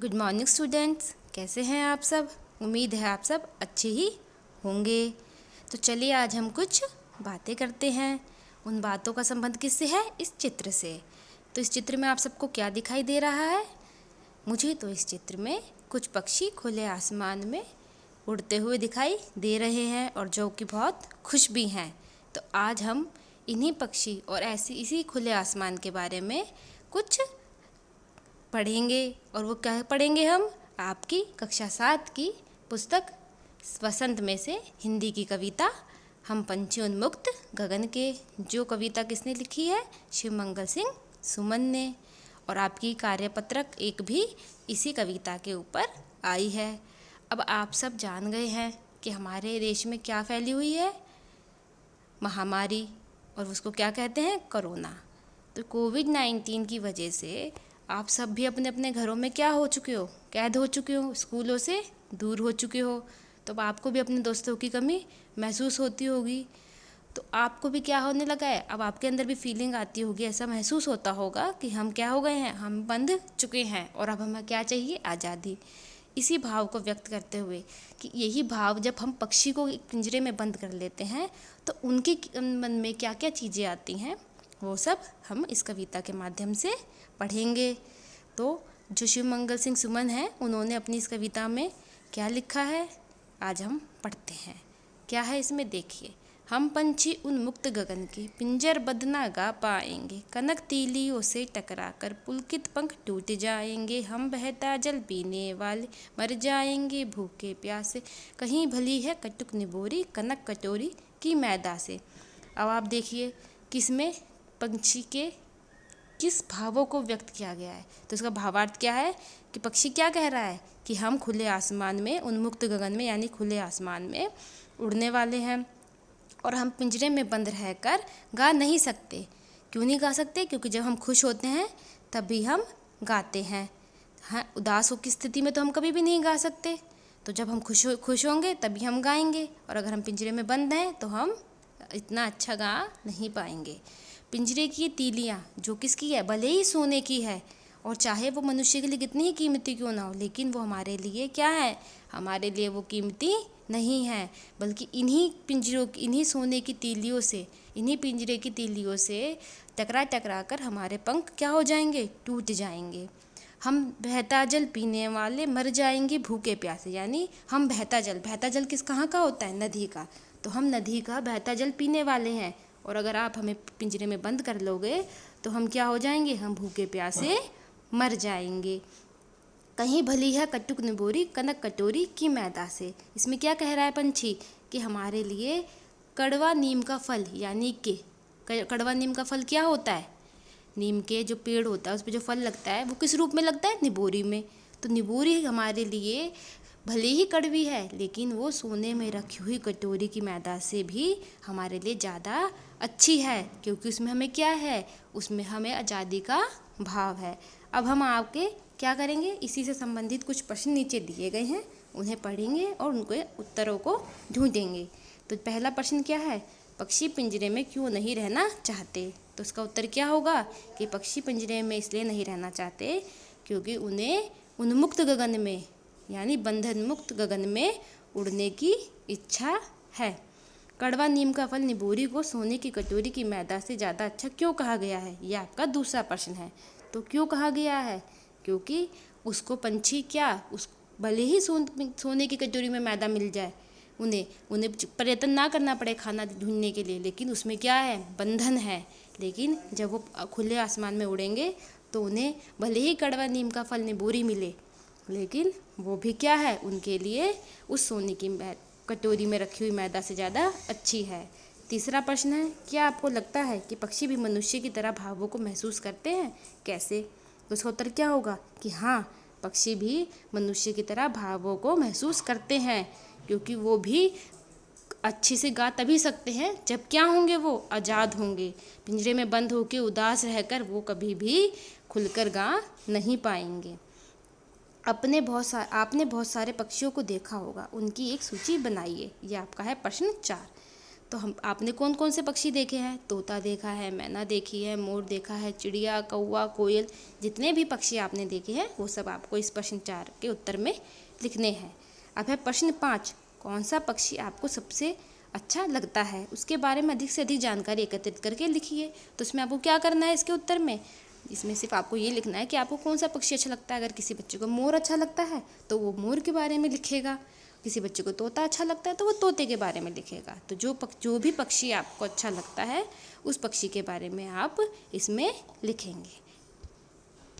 Good morning students, कैसे हैं आप सब। उम्मीद है आप सब अच्छे ही होंगे। तो चलिए आज हम कुछ बातें करते हैं। उन बातों का संबंध किससे है? इस चित्र से। तो इस चित्र में आप सबको क्या दिखाई दे रहा है? मुझे तो इस चित्र में कुछ पक्षी खुले आसमान में उड़ते हुए दिखाई दे रहे हैं और जो कि बहुत खुश भी हैं। तो आज हम इन्हीं पक्षी और इसी खुले आसमान के बारे में कुछ पढ़ेंगे। और वो क्या पढ़ेंगे हम? आपकी कक्षा 7 की पुस्तक वसंत में से हिंदी की कविता हम पंछी उन्मुक्त गगन के। जो कविता किसने लिखी है? शिवमंगल सिंह सुमन ने। और आपकी कार्यपत्रक एक भी इसी कविता के ऊपर आई है। अब आप सब जान गए हैं कि हमारे देश में क्या फैली हुई है? महामारी, और उसको क्या कहते हैं? कोरोना। तो कोविड-19 की वजह से आप सब भी अपने अपने घरों में क्या हो चुके हो? कैद हो चुके हो, स्कूलों से दूर हो चुके हो। तो अब आपको भी अपने दोस्तों की कमी महसूस होती होगी। तो आपको भी क्या होने लगा है? अब आपके अंदर भी फीलिंग आती होगी, ऐसा महसूस होता होगा कि हम क्या हो गए हैं, हम बंध चुके हैं और अब हमें क्या चाहिए? आज़ादी। इसी भाव को व्यक्त करते हुए कि यही भाव जब हम पक्षी को एक पिंजरे में बंद कर लेते हैं तो उनके मन में क्या क्या चीज़ें आती हैं, वो सब हम इस कविता के माध्यम से पढ़ेंगे। तो जो शिवमंगल सिंह सुमन हैं, उन्होंने अपनी इस कविता में क्या लिखा है, आज हम पढ़ते हैं। क्या है इसमें? देखिए। हम पंछी उन्मुक्त गगन के, पिंजरबद्ध ना गा पाएंगे, कनक तीलियों से टकराकर पुलकित पंख टूट जाएंगे। हम बहता जल पीने वाले मर जाएंगे भूखे प्यासे, कहीं भली है कटुक निबोरी कनक कटोरी की मैदा से। अब आप देखिए किसमें पंछी के किस भावों को व्यक्त किया गया है। तो इसका भावार्थ क्या है कि पक्षी क्या कह रहा है कि हम खुले आसमान में, उन्मुक्त गगन में यानी खुले आसमान में उड़ने वाले हैं और हम पिंजरे में बंद रहकर गा नहीं सकते। क्यों नहीं गा सकते? क्योंकि जब हम खुश होते हैं तभी हम गाते हैं। हाँ, उदास हो की स्थिति में तो हम कभी भी नहीं गा सकते। तो जब हम खुश होंगे तभी हम गाएंगे, और अगर हम पिंजरे में बंद हैं तो हम इतना अच्छा गा नहीं पाएंगे। पिंजरे की तीलियाँ जो किसकी है? भले ही सोने की है, और चाहे वो मनुष्य के लिए कितनी ही कीमती क्यों ना हो, लेकिन वो हमारे लिए क्या है? हमारे लिए वो कीमती नहीं है, बल्कि इन्हीं सोने की तीलियों से, इन्हीं पिंजरे की तीलियों से टकरा टकरा कर हमारे पंख क्या हो जाएंगे? टूट जाएंगे। हम बहता जल पीने वाले मर जाएंगे भूखे प्यासे, यानी हम बहता जल कहाँ का होता है? नदी का। तो हम नदी का बहता जल पीने वाले हैं, और अगर आप हमें पिंजरे में बंद कर लोगे तो हम क्या हो जाएंगे? हम भूखे प्यासे मर जाएंगे। कहीं भली है कटुक निबोरी कनक कटोरी की मैदा से। इसमें क्या कह रहा है पंछी कि हमारे लिए कड़वा नीम का फल, यानी कि कड़वा नीम का फल क्या होता है? नीम के जो पेड़ होता है उस पर जो फल लगता है वो किस रूप में लगता है? निबोरी में। तो निबोरी हमारे लिए भले ही कड़वी है, लेकिन वो सोने में रखी हुई कटोरी की मैदा से भी हमारे लिए ज़्यादा अच्छी है, क्योंकि उसमें हमें क्या है? उसमें हमें आज़ादी का भाव है। अब हम आपके क्या करेंगे? इसी से संबंधित कुछ प्रश्न नीचे दिए गए हैं, उन्हें पढ़ेंगे और उनके उत्तरों को ढूंढेंगे। तो पहला प्रश्न क्या है? पक्षी पिंजरे में क्यों नहीं रहना चाहते? तो उसका उत्तर क्या होगा कि पक्षी पिंजरे में इसलिए नहीं रहना चाहते क्योंकि उन्हें उन्मुक्त गगन में, यानी बंधन मुक्त गगन में उड़ने की इच्छा है। कड़वा नीम का फल निबोरी को सोने की कटोरी की मैदा से ज़्यादा अच्छा क्यों कहा गया है? ये आपका दूसरा प्रश्न है। तो क्यों कहा गया है? क्योंकि उसको पंछी क्या, उस भले ही सोने की कटोरी में मैदा मिल जाए, उन्हें प्रयत्न ना करना पड़े खाना ढूंढने के लिए, लेकिन उसमें क्या है? बंधन है। लेकिन जब वो खुले आसमान में उड़ेंगे तो उन्हें भले ही कड़वा नीम का फल निबोरी मिले, लेकिन वो भी क्या है? उनके लिए उस सोने की कटोरी में रखी हुई मैदा से ज़्यादा अच्छी है। तीसरा प्रश्न है, क्या आपको लगता है कि पक्षी भी मनुष्य की तरह भावों को महसूस करते हैं? कैसे? तो उसका उत्तर क्या होगा कि हाँ, पक्षी भी मनुष्य की तरह भावों को महसूस करते हैं, क्योंकि वो भी अच्छे से गा तभी सकते हैं जब क्या होंगे? वो आज़ाद होंगे। पिंजरे में बंद होकर उदास रहकर वो कभी भी खुलकर गा नहीं पाएंगे। आपने बहुत सारे पक्षियों को देखा होगा, उनकी एक सूची बनाइए। ये आपका है प्रश्न 4। तो हम आपने कौन कौन से पक्षी देखे हैं? तोता देखा है, मैना देखी है, मोर देखा है, चिड़िया, कौवा, कोयल, जितने भी पक्षी आपने देखे हैं वो सब आपको इस प्रश्न 4 के उत्तर में लिखने हैं। अब है प्रश्न 5, कौन सा पक्षी आपको सबसे अच्छा लगता है? उसके बारे में अधिक से अधिक जानकारी एकत्रित करके लिखिए। तो इसमें आपको क्या करना है इसके उत्तर में? इसमें सिर्फ आपको ये लिखना है कि आपको कौन सा पक्षी अच्छा लगता है। अगर किसी बच्चे को मोर अच्छा लगता है तो वो मोर के बारे में लिखेगा, किसी बच्चे को तोता अच्छा लगता है तो वो तोते के बारे में लिखेगा। तो जो भी पक्षी आपको अच्छा लगता है उस पक्षी के बारे में आप इसमें लिखेंगे।